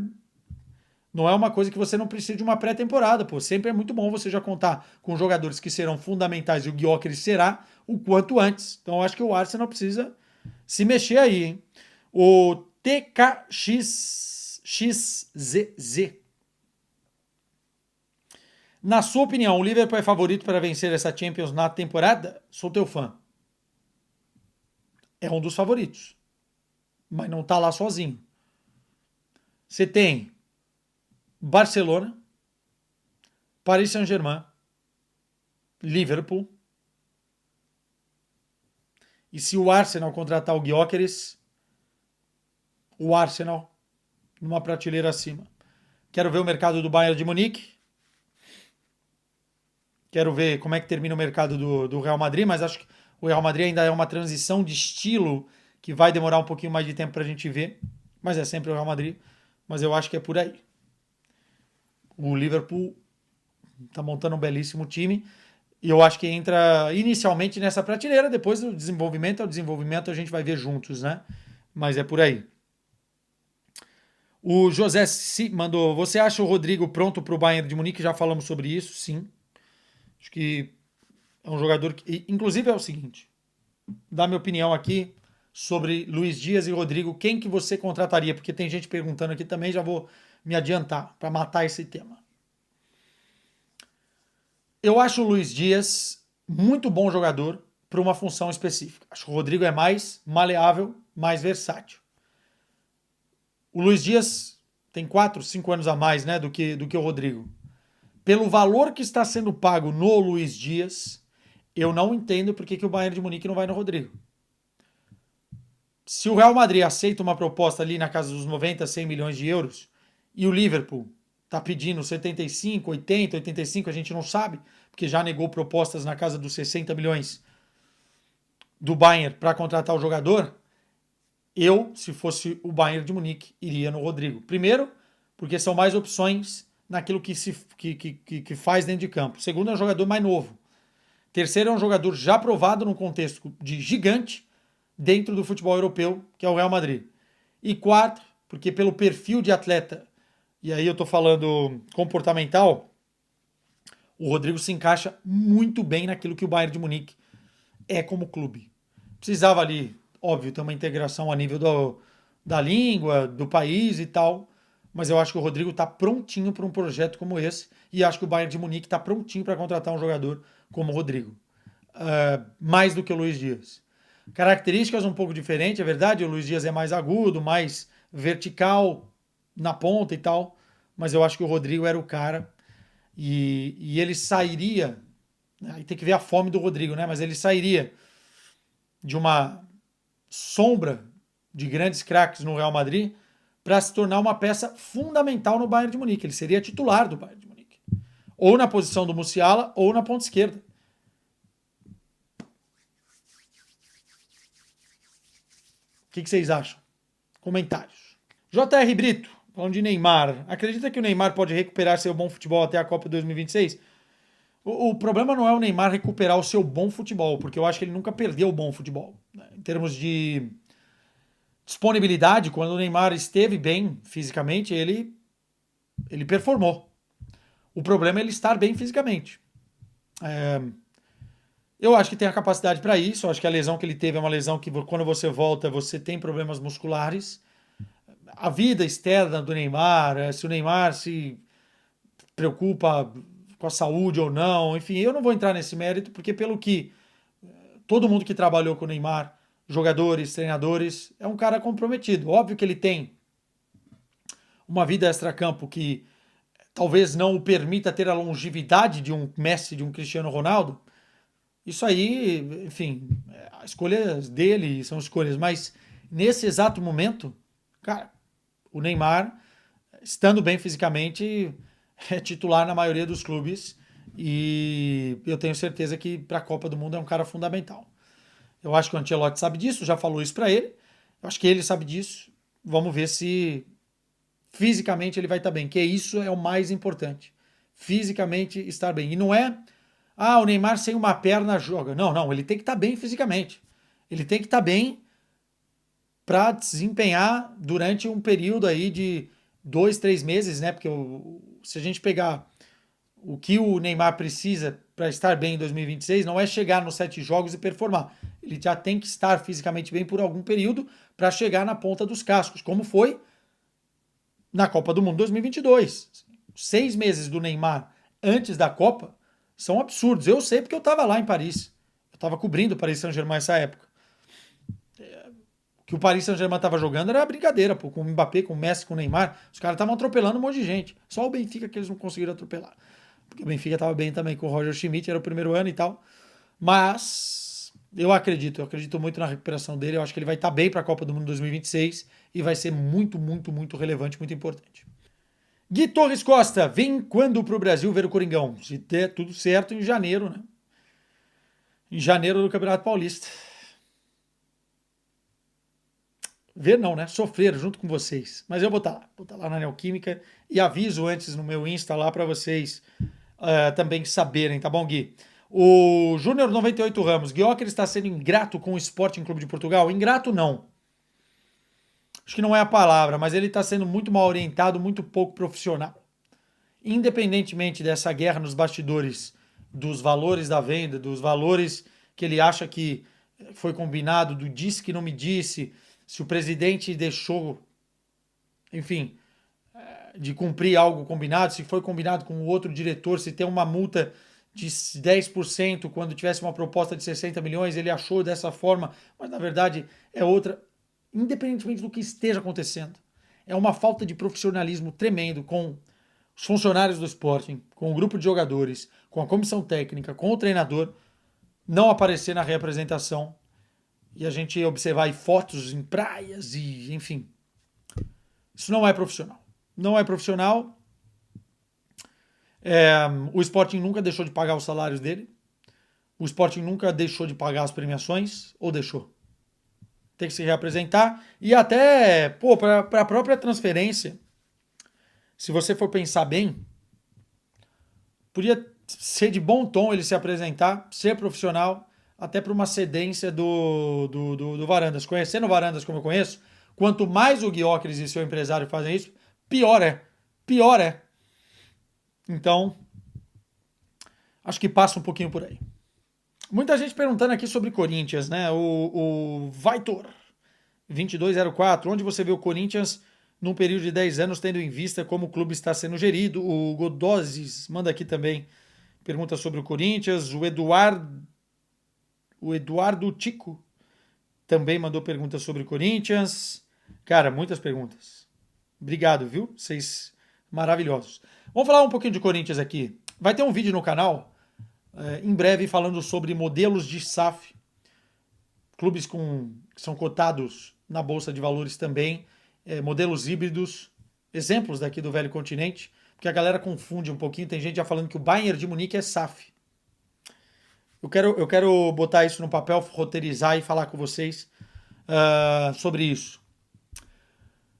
uma coisa que você não precisa de uma pré-temporada, pô. Sempre é muito bom você já contar com jogadores que serão fundamentais, e o Gyökeres será o quanto antes. Então eu acho que o Arsenal precisa se mexer aí, hein? O TKXXZZ. Na sua opinião, o Liverpool é favorito para vencer essa Champions na temporada? Sou teu fã. É um dos favoritos. Mas não tá lá sozinho. Você tem Barcelona, Paris Saint-Germain, Liverpool. E se o Arsenal contratar o Gyökeres, o Arsenal numa prateleira acima. Quero ver o mercado do Bayern de Munique. Quero ver como é que termina o mercado do Real Madrid, mas acho que o Real Madrid ainda é uma transição de estilo que vai demorar um pouquinho mais de tempo para a gente ver. Mas é sempre o Real Madrid. Mas eu acho que é por aí. O Liverpool está montando um belíssimo time. E eu acho que entra inicialmente nessa prateleira. Depois o desenvolvimento a gente vai ver juntos, né? Mas é por aí. O José mandou: você acha o Rodrigo pronto para o Bayern de Munique? Já falamos sobre isso, sim. Acho que é um jogador que... Inclusive é o seguinte, dá minha opinião aqui sobre Luiz Dias e Rodrigo. Quem que você contrataria? Porque tem gente perguntando aqui também, já vou me adiantar para matar esse tema. Eu acho o Luiz Dias muito bom jogador para uma função específica. Acho que o Rodrigo é mais maleável, mais versátil. O Luiz Dias tem 4, 5 anos a mais, né, do que o Rodrigo. Pelo valor que está sendo pago no Luiz Dias, eu não entendo por que o Bayern de Munique não vai no Rodrigo. Se o Real Madrid aceita uma proposta ali na casa dos 90, 100 milhões de euros, e o Liverpool Está pedindo 75, 80, 85, a gente não sabe, porque já negou propostas na casa dos 60 milhões do Bayern para contratar o jogador. Eu, se fosse o Bayern de Munique, iria no Rodrigo. Primeiro, porque são mais opções naquilo que faz dentro de campo. Segundo, é um jogador mais novo. Terceiro, é um jogador já provado num contexto de gigante dentro do futebol europeu, que é o Real Madrid. E quarto, porque pelo perfil de atleta, e aí eu estou falando comportamental, o Rodrigo se encaixa muito bem naquilo que o Bayern de Munique é como clube. Precisava ali, óbvio, ter uma integração a nível da língua, do país e tal, mas eu acho que o Rodrigo está prontinho para um projeto como esse e acho que o Bayern de Munique está prontinho para contratar um jogador como o Rodrigo. Mais do que o Luiz Dias. Características um pouco diferentes, é verdade, o Luiz Dias é mais agudo, mais vertical na ponta e tal, mas eu acho que o Rodrigo era o cara e ele sairia, aí tem que ver a fome do Rodrigo, né? Mas ele sairia de uma sombra de grandes craques no Real Madrid para se tornar uma peça fundamental no Bayern de Munique. Ele seria titular do Bayern de Munique. Ou na posição do Musiala ou na ponta esquerda. O que vocês acham? Comentários. J.R. Brito, falando de Neymar. Acredita que o Neymar pode recuperar seu bom futebol até a Copa 2026? O problema não é o Neymar recuperar o seu bom futebol, porque eu acho que ele nunca perdeu o bom futebol. Né? Em termos de disponibilidade, quando o Neymar esteve bem fisicamente, ele performou. O problema é ele estar bem fisicamente. Eu acho que tem a capacidade para isso. Eu acho que a lesão que ele teve é uma lesão que, quando você volta, você tem problemas musculares. A vida externa do Neymar, se o Neymar se preocupa com a saúde ou não, enfim, eu não vou entrar nesse mérito, porque pelo que todo mundo que trabalhou com o Neymar, jogadores, treinadores, é um cara comprometido. Óbvio que ele tem uma vida extracampo que talvez não o permita ter a longevidade de um Messi, de um Cristiano Ronaldo. Isso aí, enfim, as escolhas dele são escolhas, mas nesse exato momento, cara, o Neymar, estando bem fisicamente, é titular na maioria dos clubes e eu tenho certeza que para a Copa do Mundo é um cara fundamental. Eu acho que o Ancelotti sabe disso, já falou isso para ele. Eu acho que ele sabe disso. Vamos ver se fisicamente ele vai estar bem, que isso é o mais importante. Fisicamente estar bem. E não é, o Neymar sem uma perna joga. Não, não, ele tem que estar bem fisicamente. Ele tem que estar bem para desempenhar durante um período aí de 2, 3 meses, né? Porque se a gente pegar o que o Neymar precisa para estar bem em 2026, não é chegar nos 7 jogos e performar. Ele já tem que estar fisicamente bem por algum período para chegar na ponta dos cascos, como foi na Copa do Mundo 2022. 6 meses do Neymar antes da Copa são absurdos. Eu sei porque eu estava lá em Paris. Eu estava cobrindo o Paris Saint-Germain nessa época. O que o Paris Saint-Germain estava jogando era brincadeira, pô, com o Mbappé, com o Messi, com o Neymar. Os caras estavam atropelando um monte de gente. Só o Benfica que eles não conseguiram atropelar. Porque o Benfica estava bem também com o Roger Schmidt, era o primeiro ano e tal. Mas eu acredito muito na recuperação dele. Eu acho que ele vai estar bem para a Copa do Mundo 2026 e vai ser muito, muito, muito relevante, muito importante. Gui Torres Costa, vem quando para o Brasil ver o Coringão? Se der tudo certo, em janeiro, né? Em janeiro do Campeonato Paulista. Ver não, né? Sofrer junto com vocês. Mas eu vou estar lá na Neoquímica e aviso antes no meu Insta lá para vocês também saberem, tá bom, Gui? O Júnior 98 Ramos, Guioca está sendo ingrato com o Sporting Clube de Portugal? Ingrato não. Acho que não é a palavra, mas ele está sendo muito mal orientado, muito pouco profissional. Independentemente dessa guerra nos bastidores, dos valores da venda, dos valores que ele acha que foi combinado, do disse que não me disse, se o presidente deixou, enfim, de cumprir algo combinado, se foi combinado com o outro diretor, se tem uma multa de 10% quando tivesse uma proposta de 60 milhões, ele achou dessa forma, mas na verdade é outra. Independentemente do que esteja acontecendo, é uma falta de profissionalismo tremendo com os funcionários do Sporting, com o grupo de jogadores, com a comissão técnica, com o treinador, não aparecer na reapresentação e a gente observar aí fotos em praias e, enfim, isso não é profissional. Não é profissional O Sporting nunca deixou de pagar os salários dele. O Sporting nunca deixou de pagar as premiações, ou deixou? Tem que se reapresentar. E até, para a própria transferência, se você for pensar bem, podia ser de bom tom ele se apresentar, ser profissional, até para uma cedência do Varandas. Conhecendo o Varandas como eu conheço, quanto mais o Guiócris e seu empresário fazem isso, pior é. Pior é. Então, acho que passa um pouquinho por aí. Muita gente perguntando aqui sobre Corinthians, né? O Vitor 2204, onde você vê o Corinthians num período de 10 anos, tendo em vista como o clube está sendo gerido? O Godozes manda aqui também pergunta sobre o Corinthians. O Eduardo Tico também mandou perguntas sobre o Corinthians. Cara, muitas perguntas. Obrigado, viu? Vocês maravilhosos. Vamos falar um pouquinho de Corinthians aqui. Vai ter um vídeo no canal em breve falando sobre modelos de SAF, clubes que são cotados na Bolsa de Valores também, modelos híbridos, exemplos daqui do velho continente, porque a galera confunde um pouquinho, tem gente já falando que o Bayern de Munique é SAF. Eu quero botar isso no papel, roteirizar e falar com vocês sobre isso.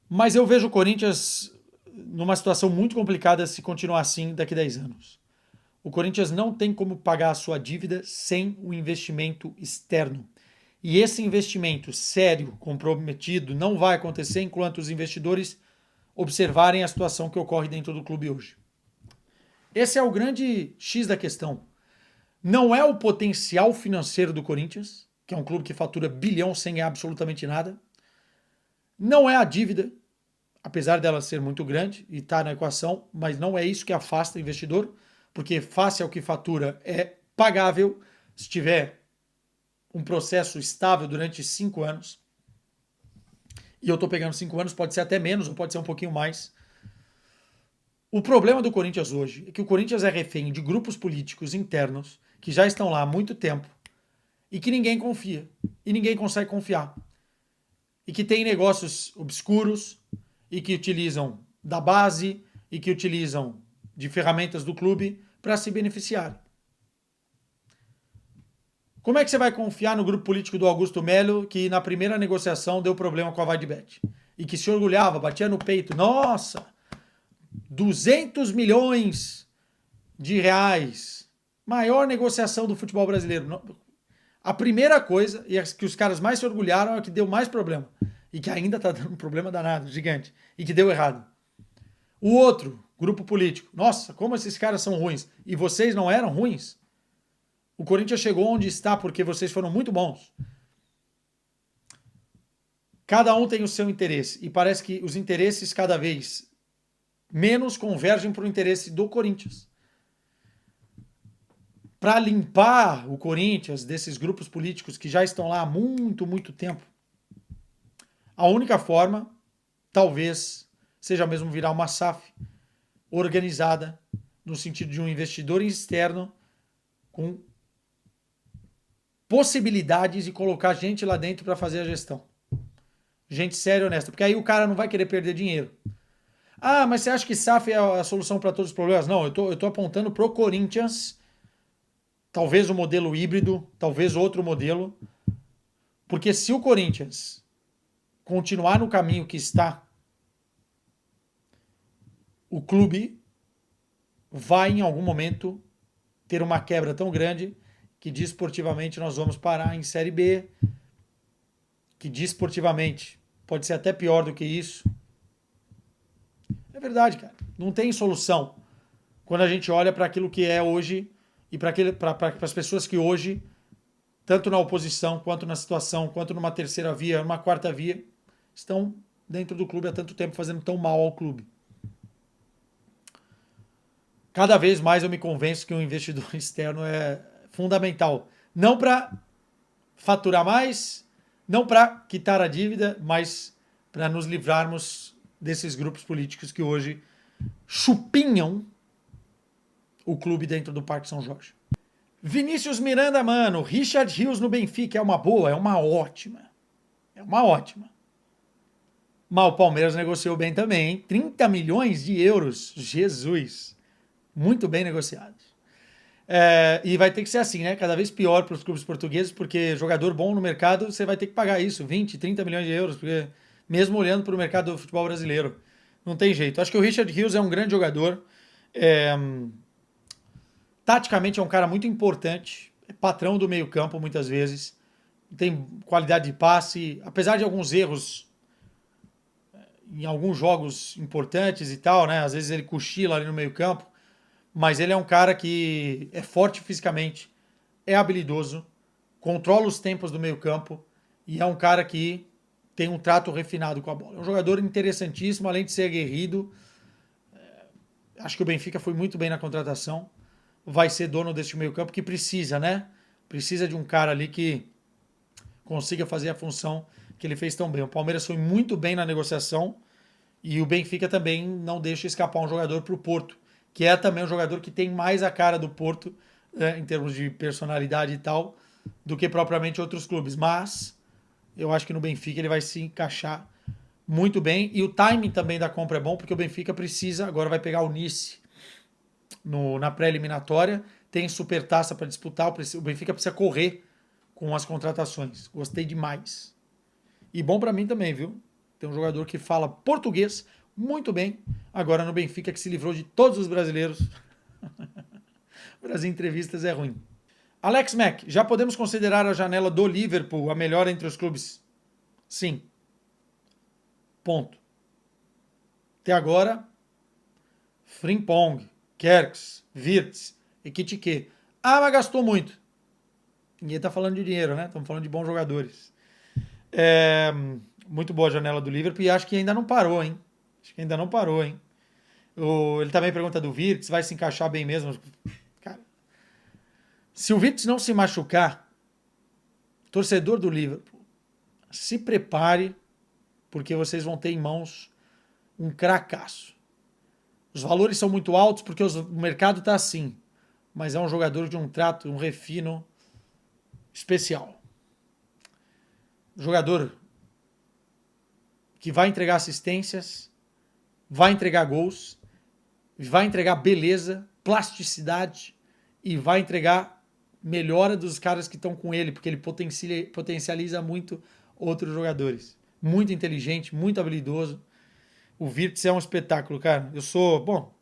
Mas eu vejo o Corinthians numa situação muito complicada se continuar assim daqui a 10 anos. O Corinthians não tem como pagar a sua dívida sem o investimento externo. E esse investimento sério, comprometido, não vai acontecer enquanto os investidores observarem a situação que ocorre dentro do clube hoje. Esse é o grande X da questão. Não é o potencial financeiro do Corinthians, que é um clube que fatura bilhão sem ganhar absolutamente nada. Não é a dívida, apesar dela ser muito grande e estar na equação, mas não é isso que afasta o investidor, porque face ao que fatura é pagável se tiver um processo estável durante 5 anos. E eu estou pegando 5 anos, pode ser até menos ou pode ser um pouquinho mais. O problema do Corinthians hoje é que o Corinthians é refém de grupos políticos internos que já estão lá há muito tempo e que ninguém confia e ninguém consegue confiar. E que tem negócios obscuros e que utilizam da base e que utilizam de ferramentas do clube para se beneficiar. Como é que você vai confiar no grupo político do Augusto Melo, que na primeira negociação deu problema com a Vaidbet? E que se orgulhava, batia no peito. Nossa, 200 milhões de reais. Maior negociação do futebol brasileiro. A primeira coisa, e que os caras mais se orgulharam, é que deu mais problema. E que ainda está dando um problema danado, gigante. E que deu errado. O outro, grupo político. Nossa, como esses caras são ruins. E vocês não eram ruins? O Corinthians chegou onde está porque vocês foram muito bons. Cada um tem o seu interesse. E parece que os interesses cada vez menos convergem para o interesse do Corinthians. Para limpar o Corinthians desses grupos políticos que já estão lá há muito, muito tempo, a única forma, talvez, seja mesmo virar uma SAF organizada, no sentido de um investidor externo com possibilidades de colocar gente lá dentro para fazer a gestão. Gente séria e honesta, porque aí o cara não vai querer perder dinheiro. Ah, mas você acha que SAF é a solução para todos os problemas? Não, eu tô apontando pro Corinthians, talvez o modelo híbrido, talvez outro modelo, porque se o Corinthians continuar no caminho que está, o clube vai em algum momento ter uma quebra tão grande que desportivamente nós vamos parar em Série B, que desportivamente pode ser até pior do que isso. É verdade, cara. Não tem solução quando a gente olha para aquilo que é hoje e para as pessoas que hoje, tanto na oposição, quanto na situação, quanto numa terceira via, numa quarta via, estão dentro do clube há tanto tempo fazendo tão mal ao clube. Cada vez mais eu me convenço que um investidor externo é fundamental. Não para faturar mais, não para quitar a dívida, mas para nos livrarmos desses grupos políticos que hoje chupinham o clube dentro do Parque São Jorge. Vinícius Miranda, mano, Richard Rios no Benfica é uma boa, é uma ótima. É uma ótima. Mas o Palmeiras negociou bem também, hein? 30 milhões de euros. Jesus. Muito bem negociados. E vai ter que ser assim, né? Cada vez pior para os clubes portugueses, porque jogador bom no mercado, você vai ter que pagar isso, 20, 30 milhões de euros, porque mesmo olhando para o mercado do futebol brasileiro, não tem jeito. Acho que o Richard Hughes é um grande jogador. É, taticamente é um cara muito importante, é patrão do meio-campo muitas vezes, tem qualidade de passe, apesar de alguns erros em alguns jogos importantes e tal, né? Às vezes ele cochila ali no meio-campo, mas ele é um cara que é forte fisicamente, é habilidoso, controla os tempos do meio-campo e é um cara que tem um trato refinado com a bola. É um jogador interessantíssimo, além de ser aguerrido. Acho que o Benfica foi muito bem na contratação. Vai ser dono desse meio-campo que precisa, né? Precisa de um cara ali que consiga fazer a função que ele fez tão bem. O Palmeiras foi muito bem na negociação e o Benfica também não deixa escapar um jogador para o Porto, que é também um jogador que tem mais a cara do Porto, né, em termos de personalidade e tal, do que propriamente outros clubes. Mas eu acho que no Benfica ele vai se encaixar muito bem. E o timing também da compra é bom, porque o Benfica precisa, agora vai pegar o Nice na pré-eliminatória, tem Supertaça para disputar, o Benfica precisa correr com as contratações. Gostei demais. E bom para mim também, viu? Tem um jogador que fala português muito bem, agora no Benfica, que se livrou de todos os brasileiros. As entrevistas é ruim. Alex Mack, já podemos considerar a janela do Liverpool a melhor entre os clubes? Sim. Ponto. Até agora, Frimpong, Kerks, Wirtz, Ekitike. Ah, mas gastou muito. Ninguém tá falando de dinheiro, né? Estamos falando de bons jogadores. Muito boa a janela do Liverpool e acho que ainda não parou, hein? Acho que ainda não parou, hein? Ele também pergunta do Wirtz, vai se encaixar bem mesmo. Cara, se o Wirtz não se machucar, torcedor do Liverpool, se prepare, porque vocês vão ter em mãos um cracaço. Os valores são muito altos porque o mercado está assim, mas é um jogador de um trato, um refino especial. Jogador que vai entregar assistências, vai entregar gols, vai entregar beleza, plasticidade e vai entregar melhora dos caras que estão com ele, porque ele potencializa muito outros jogadores. Muito inteligente, muito habilidoso. O Wirtz é um espetáculo, cara. Eu sou, bom,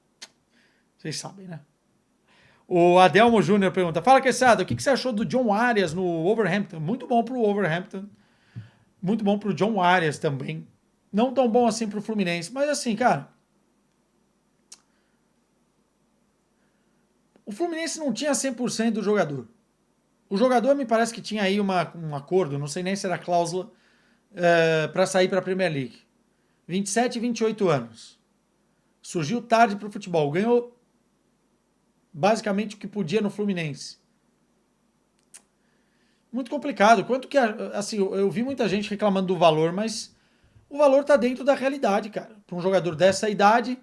vocês sabem, né? O Adelmo Júnior pergunta: Fala, Quesada, o que você achou do John Arias no Wolverhampton? Muito bom pro Wolverhampton. Muito bom pro John Arias também. Não tão bom assim pro Fluminense. Mas assim, cara, o Fluminense não tinha 100% do jogador. O jogador me parece que tinha aí um acordo, não sei nem se era cláusula, para sair para a Premier League. 27 e 28 anos. Surgiu tarde pro futebol. Ganhou basicamente o que podia no Fluminense. Muito complicado. Quanto que, assim, eu vi muita gente reclamando do valor, mas o valor tá dentro da realidade, cara. Para um jogador dessa idade,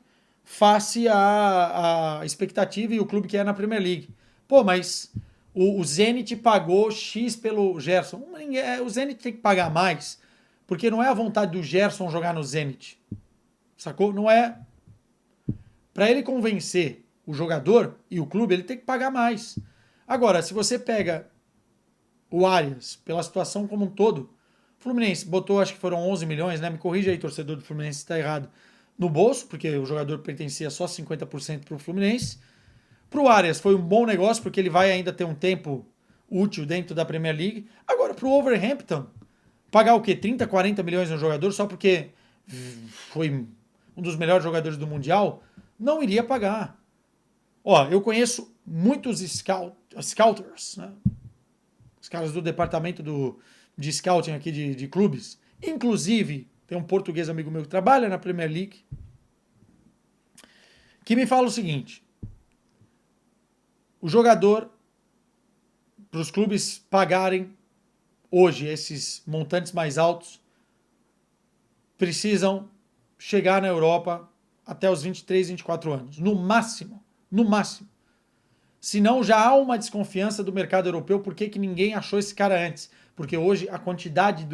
face à expectativa e o clube que é na Premier League. Pô, mas o Zenit pagou X pelo Gerson. O Zenit tem que pagar mais, porque não é a vontade do Gerson jogar no Zenit. Sacou? Não é. Para ele convencer o jogador e o clube, ele tem que pagar mais. Agora, se você pega o Arias, pela situação como um todo, o Fluminense botou, acho que foram 11 milhões, né? Me corrija aí, torcedor do Fluminense, se está errado, no bolso, porque o jogador pertencia só 50% para o Fluminense. Para o Arias foi um bom negócio, porque ele vai ainda ter um tempo útil dentro da Premier League. Agora, para o Wolverhampton, pagar o quê? 30, 40 milhões no jogador só porque foi um dos melhores jogadores do Mundial? Não iria pagar. Ó, eu conheço muitos scouters, né? Os caras do departamento de scouting aqui de clubes. Inclusive, tem um português amigo meu que trabalha na Premier League, que me fala o seguinte: o jogador, para os clubes pagarem hoje esses montantes mais altos, precisam chegar na Europa até os 23, 24 anos. No máximo. No máximo. Senão já há uma desconfiança do mercado europeu. Por que ninguém achou esse cara antes? Porque hoje a quantidade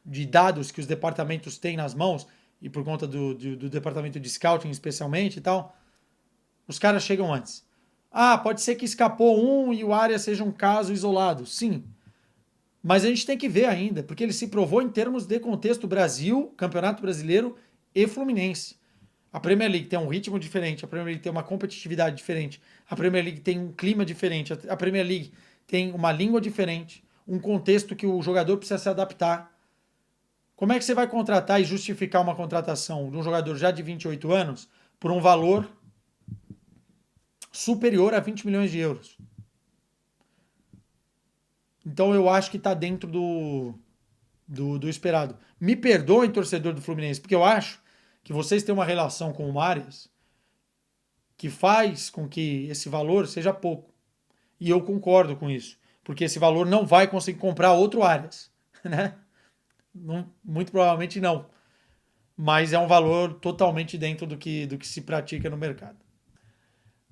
de dados que os departamentos têm nas mãos, e por conta do departamento de scouting especialmente e tal, Os caras chegam antes. Ah, pode ser que escapou um e o Arias seja um caso isolado. Sim. Mas a gente tem que ver ainda, porque ele se provou em termos de contexto Brasil, Campeonato Brasileiro e Fluminense. A Premier League tem um ritmo diferente, a Premier League tem uma competitividade diferente, a Premier League tem um clima diferente, a Premier League tem uma língua diferente, um contexto que o jogador precisa se adaptar. Como é que você vai contratar e justificar uma contratação de um jogador já de 28 anos por um valor superior a 20 milhões de euros? Então eu acho que está dentro do esperado. Me perdoem, torcedor do Fluminense, porque eu acho que vocês têm uma relação com o Arias que faz com que esse valor seja pouco. E eu concordo com isso, porque esse valor não vai conseguir comprar outro Arias, né? Não, muito provavelmente não. Mas é um valor totalmente dentro do que se pratica no mercado.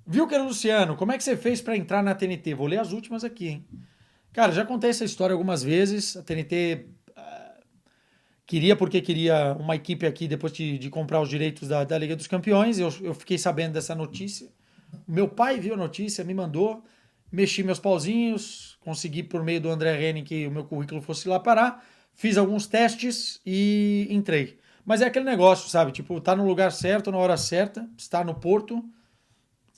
Viu, que era Luciano? Como é que você fez para entrar na TNT? Vou ler as últimas aqui, hein? Cara, já contei essa história algumas vezes. A TNT queria porque queria uma equipe aqui depois de comprar os direitos da Liga dos Campeões. Eu fiquei sabendo dessa notícia. Meu pai viu a notícia, me mandou, mexi meus pauzinhos, consegui por meio do André Henning que o meu currículo fosse lá parar, fiz alguns testes e entrei. Mas é aquele negócio, sabe? Tipo, tá no lugar certo, na hora certa, está no Porto,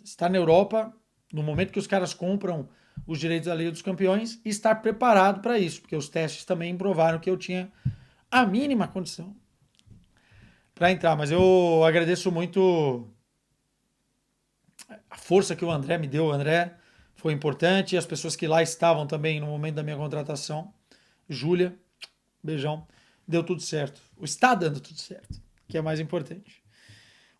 está na Europa, no momento que os caras compram os direitos da Liga dos Campeões, e estar preparado para isso, porque os testes também provaram que eu tinha a mínima condição para entrar. Mas eu agradeço muito a força que o André me deu. O André foi importante, e as pessoas que lá estavam também no momento da minha contratação. Júlia, beijão. Deu tudo certo. Está dando tudo certo, que é mais importante.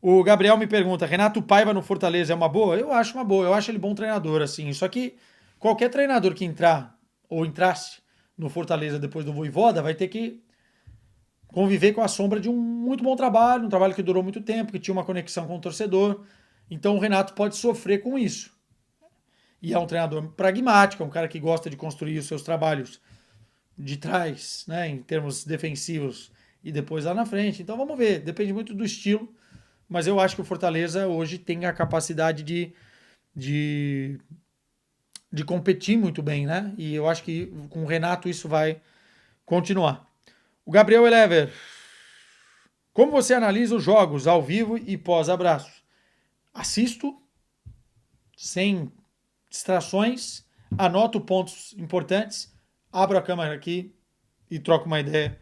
O Gabriel me pergunta: Renato Paiva no Fortaleza é uma boa? Eu acho uma boa, eu acho ele bom treinador, assim. Só que qualquer treinador que entrar ou entrasse no Fortaleza depois do Vojvoda vai ter que conviver com a sombra de um muito bom trabalho, um trabalho que durou muito tempo, que tinha uma conexão com o torcedor. Então o Renato pode sofrer com isso. E é um treinador pragmático, é um cara que gosta de construir os seus trabalhos de trás, né, em termos defensivos e depois lá na frente. Então vamos ver, depende muito do estilo, mas eu acho que o Fortaleza hoje tem a capacidade de, de competir muito bem, né? E eu acho que com o Renato isso vai continuar. O Gabriel Elever: como você analisa os jogos ao vivo e pós-abraço? Assisto sem distrações, anoto pontos importantes, abro a câmera aqui e troco uma ideia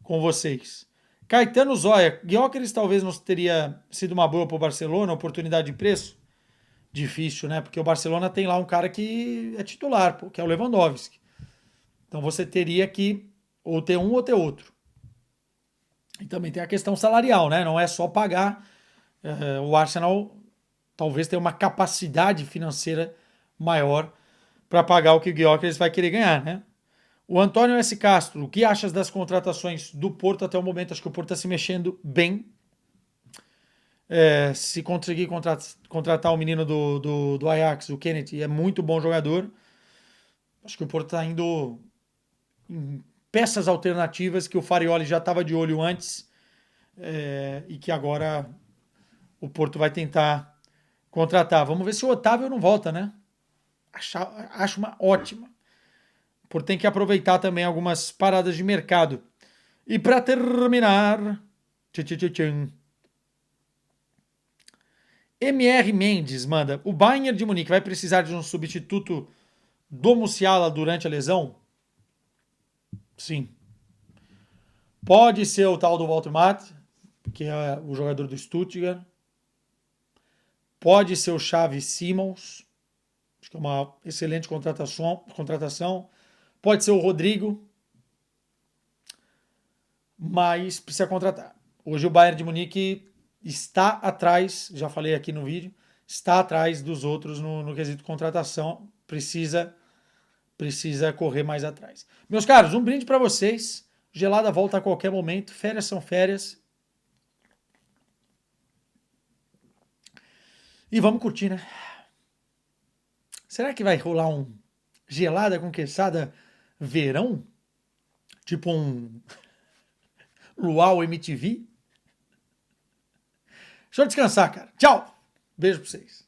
com vocês. Caetano Zóia: Gyökeres talvez não teria sido uma boa para o Barcelona, oportunidade de preço? Difícil, né? Porque o Barcelona tem lá um cara que é titular, pô, que é o Lewandowski. Então você teria que ou ter um ou ter outro. E também tem a questão salarial, né? Não é só pagar. O Arsenal talvez tenha uma capacidade financeira maior para pagar o que o Gyökeres vai querer ganhar, né? O Antônio S. Castro: o que achas das contratações do Porto até o momento? Acho que o Porto está se mexendo bem. Se conseguir contratar o menino do Ajax, o Kennedy, é muito bom jogador. Acho que o Porto está indo em peças alternativas que o Farioli já estava de olho antes, e que agora o Porto vai tentar contratar. Vamos ver se o Otávio não volta, né? Acho uma ótima. O Porto tem que aproveitar também algumas paradas de mercado. E para terminar, MR Mendes manda: o Bayern de Munique vai precisar de um substituto do Musiala durante a lesão? Sim. Pode ser o tal do Walter Matt, que é o jogador do Stuttgart. Pode ser o Xavi Simons, acho que é uma excelente contratação. Pode ser o Rodrigo, mas precisa contratar. Hoje o Bayern de Munique está atrás, já falei aqui no vídeo, está atrás dos outros no quesito contratação. Precisa correr mais atrás. Meus caros, um brinde para vocês. Gelada volta a qualquer momento. Férias são férias. E vamos curtir, né? Será que vai rolar um gelada com quesada verão? Tipo um Luau MTV? Deixa eu descansar, cara. Tchau. Beijo pra vocês.